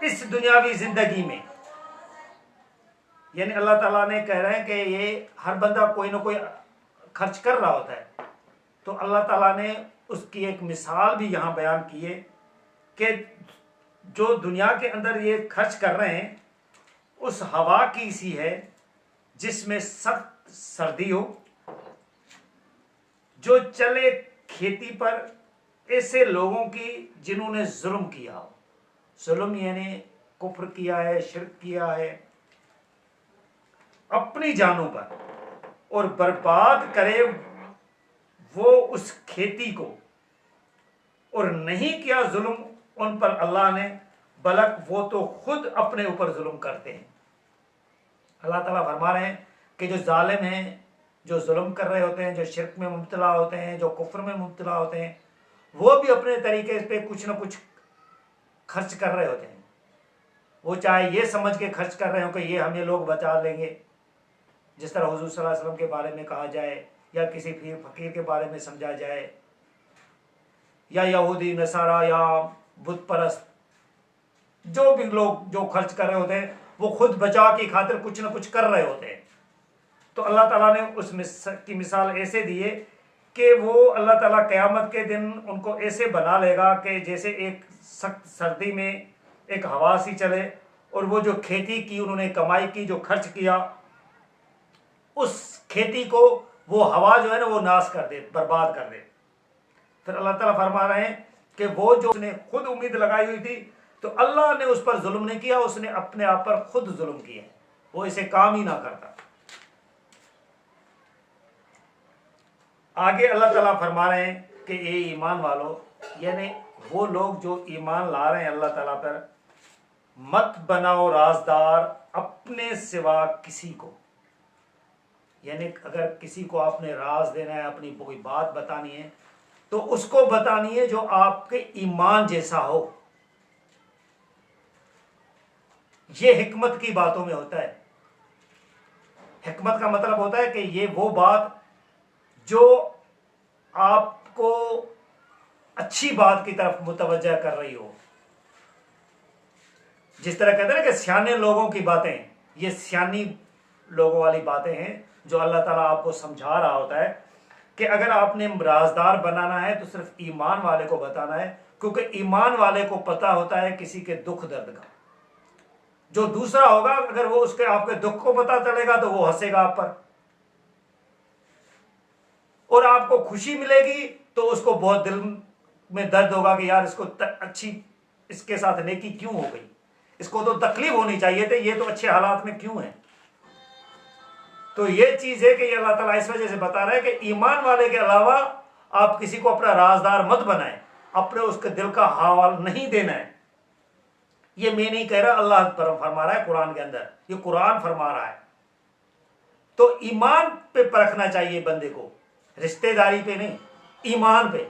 اس دنیاوی زندگی میں، یعنی اللہ تعالیٰ نے کہہ رہے ہیں کہ یہ ہر بندہ کوئی نہ کوئی خرچ کر رہا ہوتا ہے، تو اللہ تعالیٰ نے اس کی ایک مثال بھی یہاں بیان کی ہے کہ جو دنیا کے اندر یہ خرچ کر رہے ہیں اس ہوا کی سی ہے جس میں سخت سردی ہو، جو چلے کھیتی پر ایسے لوگوں کی جنہوں نے ظلم کیا ہو، ظلم یعنی کفر کیا ہے، شرک کیا ہے اپنی جانوں پر، اور برباد کرے وہ اس کھیتی کو، اور نہیں کیا ظلم ان پر اللہ نے، بلک وہ تو خود اپنے اوپر ظلم کرتے ہیں۔ اللہ تعالیٰ فرما رہے ہیں کہ جو ظالم ہیں، جو ظلم کر رہے ہوتے ہیں، جو شرک میں مبتلا ہوتے ہیں، جو کفر میں مبتلا ہوتے ہیں، وہ بھی اپنے طریقے پہ کچھ نہ کچھ خرچ کر رہے ہوتے ہیں۔ وہ چاہے یہ سمجھ کے خرچ کر رہے ہوں کہ یہ ہمیں لوگ بچا لیں گے، جس طرح حضور صلی اللہ علیہ وسلم کے بارے میں کہا جائے، یا کسی فقیر کے بارے میں سمجھا جائے، یا یہودی نصارہ یا بت پرست، جو بھی لوگ جو خرچ کر رہے ہوتے ہیں وہ خود بچا کی خاطر کچھ نہ کچھ کر رہے ہوتے ہیں۔ تو اللہ تعالیٰ نے اس کی مثال ایسے دی ہے کہ وہ اللہ تعالیٰ قیامت کے دن ان کو ایسے بنا لے گا کہ جیسے ایک سخت سردی میں ایک ہوا سی چلے، اور وہ جو کھیتی کی انہوں نے کمائی کی، جو خرچ کیا، اس کھیتی کو وہ ہوا جو ہے نا وہ ناش کر دے، برباد کر دے۔ پھر اللہ تعالیٰ فرما رہے ہیں کہ وہ جو اس نے خود امید لگائی ہوئی تھی، تو اللہ نے اس پر ظلم نہیں کیا، اس نے اپنے آپ پر خود ظلم کیا، وہ اسے کام ہی نہ کرتا۔ آگے اللہ تعالیٰ فرما رہے ہیں کہ اے ایمان والو، یعنی وہ لوگ جو ایمان لا رہے ہیں اللہ تعالیٰ پر، مت بناؤ رازدار اپنے سوا کسی کو، یعنی اگر کسی کو آپ نے راز دینا ہے، اپنی کوئی بات بتانی ہے، تو اس کو بتانی ہے جو آپ کے ایمان جیسا ہو۔ یہ حکمت کی باتوں میں ہوتا ہے۔ حکمت کا مطلب ہوتا ہے کہ یہ وہ بات جو آپ کو اچھی بات کی طرف متوجہ کر رہی ہو۔ جس طرح کہتے ہیں نا کہ سیانے لوگوں کی باتیں، یہ سیانی لوگوں والی باتیں ہیں جو اللہ تعالیٰ آپ کو سمجھا رہا ہوتا ہے کہ اگر آپ نے رازدار بنانا ہے تو صرف ایمان والے کو بتانا ہے، کیونکہ ایمان والے کو پتا ہوتا ہے کسی کے دکھ درد کا۔ جو دوسرا ہوگا، اگر وہ اس کے آپ کے دکھ کو پتا چلے گا تو وہ ہنسے گا آپ پر، اور آپ کو خوشی ملے گی تو اس کو بہت دل میں درد ہوگا کہ یار اس کو اچھی، اس کے ساتھ نیکی کیوں ہو گئی، اس کو تو تکلیف ہونی چاہیے تھی، یہ تو اچھے حالات میں کیوں ہے۔ تو یہ چیز ہے کہ یہ اللہ تعالیٰ اس وجہ سے بتا رہا ہے کہ ایمان والے کے علاوہ آپ کسی کو اپنا رازدار مت بنائیں، اپنے اس کے دل کا حوال نہیں دینا ہے۔ یہ میں نہیں کہہ رہا، اللہ فرما رہا ہے قرآن کے اندر، یہ قرآن فرما رہا ہے۔ تو ایمان پہ پرکھنا چاہیے بندے کو، رشتہ داری پہ نہیں، ایمان پہ،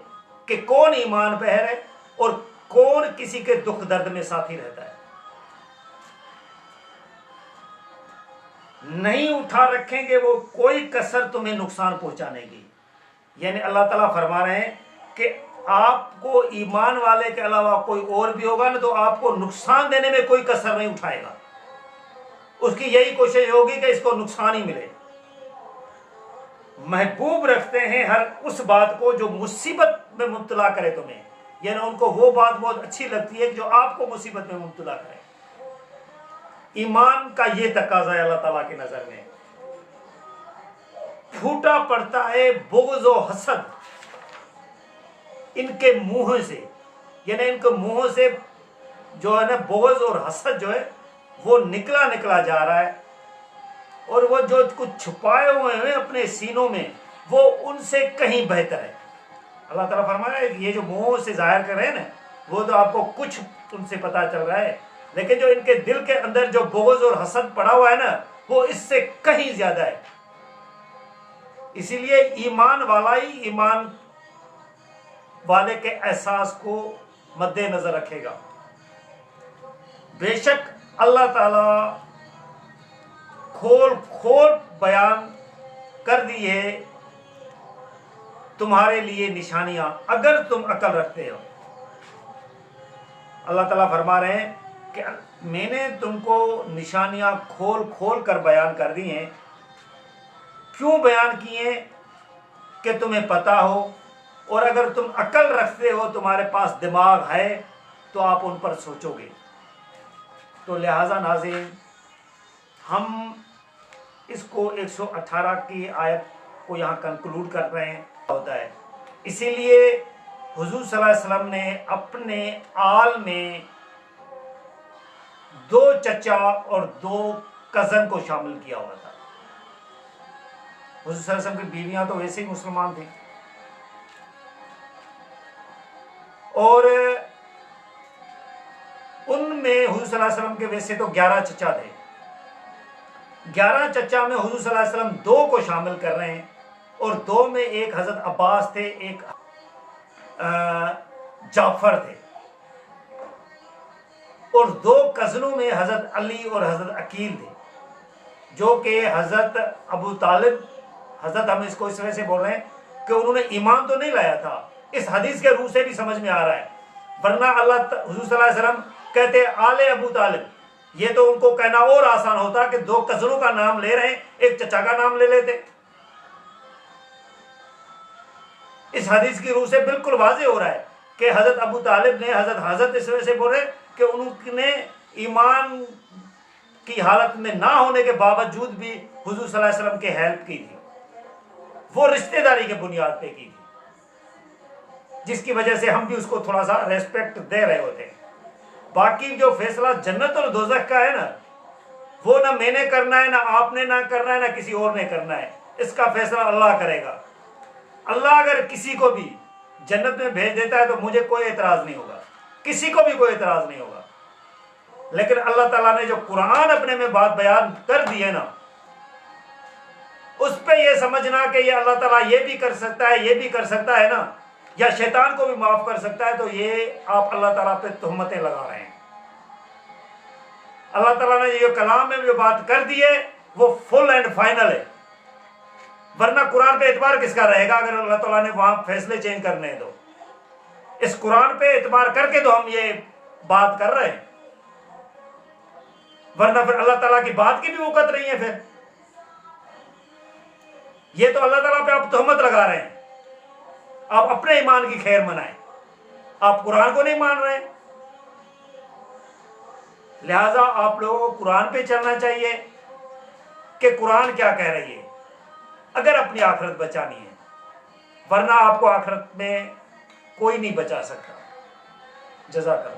کہ کون ایمان پہ ہے اور کون کسی کے دکھ درد میں ساتھی رہتا ہے۔ نہیں اٹھا رکھیں گے وہ کوئی کسر تمہیں نقصان پہنچانے کی۔ یعنی اللہ تعالیٰ فرما رہے ہیں کہ آپ کو ایمان والے کے علاوہ کوئی اور بھی ہوگا نا تو آپ کو نقصان دینے میں کوئی کسر نہیں اٹھائے گا، اس کی یہی کوشش ہوگی کہ اس کو نقصان ہی ملے۔ محبوب رکھتے ہیں ہر اس بات کو جو مصیبت میں مبتلا کرے تمہیں، یعنی ان کو وہ بات بہت اچھی لگتی ہے جو آپ کو مصیبت میں مبتلا کرے۔ ایمان کا یہ تقاضا ہے اللہ تعالیٰ کی نظر میں۔ پھوٹا پڑتا ہے بغض و حسد ان کے منہ سے، یعنی ان کے منہ سے جو ہے نا بغض اور حسد جو ہے وہ نکلا جا رہا ہے، اور وہ جو کچھ چھپائے ہوئے ہیں اپنے سینوں میں وہ ان سے کہیں بہتر ہے۔ اللہ تعالیٰ فرما رہا ہے کہ یہ جو منہ سے ظاہر کر رہے ہیں نا وہ تو آپ کو کچھ ان سے پتا چل رہا ہے، لیکن جو ان کے دل کے اندر جو بغض اور حسد پڑا ہوا ہے نا وہ اس سے کہیں زیادہ ہے۔ اسی لیے ایمان والا ہی ایمان والے کے احساس کو مد نظر رکھے گا۔ بے شک اللہ تعالیٰ کھول بیان کر دی ہے تمہارے لیے نشانیاں اگر تم عقل رکھتے ہو۔ اللہ تعالیٰ فرما رہے ہیں کہ میں نے تم کو نشانیاں کھول کھول کر بیان کر دی ہیں. کیوں بیان کیے؟ کہ تمہیں پتا ہو، اور اگر تم عقل رکھتے ہو، تمہارے پاس دماغ ہے، تو آپ ان پر سوچو گے. تو لہٰذا ناظرین، ہم اس کو 118 کی آیت کو یہاں کنکلوڈ کر رہے ہیں. ہوتا ہے اسی لیے حضور صلی اللہ علیہ وسلم نے اپنے آل میں 2 چچا اور 2 کزن کو شامل کیا ہوا تھا. حضور صلی اللہ علیہ وسلم کی بیویاں تو ویسے ہی مسلمان تھیں، اور ان میں حضور صلی اللہ علیہ وسلم کے ویسے تو 11 چچا تھے. 11 چچا میں حضور صلی اللہ علیہ وسلم 2 کو شامل کر رہے ہیں، اور 2 میں ایک حضرت عباس تھے، ایک جعفر تھے، اور 2 کزنوں میں حضرت علی اور حضرت عقیل تھے، جو کہ حضرت ابو طالب، حضرت ہم اس کو اس وجہ سے بول رہے ہیں کہ انہوں نے ایمان تو نہیں لایا تھا. اس حدیث کے روح سے بھی سمجھ میں آ رہا ہے، ورنہ حضور صلی اللہ علیہ وسلم کہتے آل ابو طالب، یہ تو ان کو کہنا اور آسان ہوتا کہ 2 کزنوں کا نام لے رہے ہیں، ایک چچا کا نام لے لیتے. اس حدیث کی روح سے بالکل واضح ہو رہا ہے کہ حضرت ابو طالب نے حضرت اس وجہ سے بول رہے کہ انہوں نے ایمان کی حالت میں نہ ہونے کے باوجود بھی حضور صلی اللہ علیہ وسلم کی ہیلپ کی تھی، وہ رشتہ داری کے بنیاد پہ کی تھی، جس کی وجہ سے ہم بھی اس کو تھوڑا سا ریسپیکٹ دے رہے ہوتے ہیں. باقی جو فیصلہ جنت اور دوزخ کا ہے نا، وہ نہ میں نے کرنا ہے، نہ آپ نے نہ کرنا ہے، نہ کسی اور نے کرنا ہے. اس کا فیصلہ اللہ کرے گا. اللہ اگر کسی کو بھی جنت میں بھیج دیتا ہے تو مجھے کوئی اعتراض نہیں ہوگا، کسی کو بھی کوئی اعتراض نہیں ہوگا. لیکن اللہ تعالیٰ نے جو قرآن اپنے میں بات بیان کر دی ہے نا، اس پہ یہ سمجھنا کہ یہ اللہ تعالیٰ یہ بھی کر سکتا ہے، یہ بھی کر سکتا ہے نا، یا شیطان کو بھی معاف کر سکتا ہے، تو یہ آپ اللہ تعالیٰ پہ تہمتیں لگا رہے ہیں. اللہ تعالیٰ نے یہ کلام میں جو بات کر دی ہے وہ فل اینڈ فائنل ہے، ورنہ قرآن پہ اعتبار کس کا رہے گا اگر اللہ تعالیٰ نے وہاں فیصلے چینج کرنے ہیں. تو اس قرآن پہ اعتبار کر کے تو ہم یہ بات کر رہے ہیں، ورنہ پھر اللہ تعالیٰ کی بات کی بھی وقت نہیں ہے. پھر یہ تو اللہ تعالیٰ پہ آپ تہمت لگا رہے ہیں. آپ اپنے ایمان کی خیر منائیں، آپ قرآن کو نہیں مان رہے. لہٰذا آپ لوگوں کو قرآن پہ چلنا چاہیے کہ قرآن کیا کہہ رہی ہے اگر اپنی آخرت بچانی ہے، ورنہ آپ کو آخرت میں کوئی نہیں بچا سکتا. جزاک اللہ.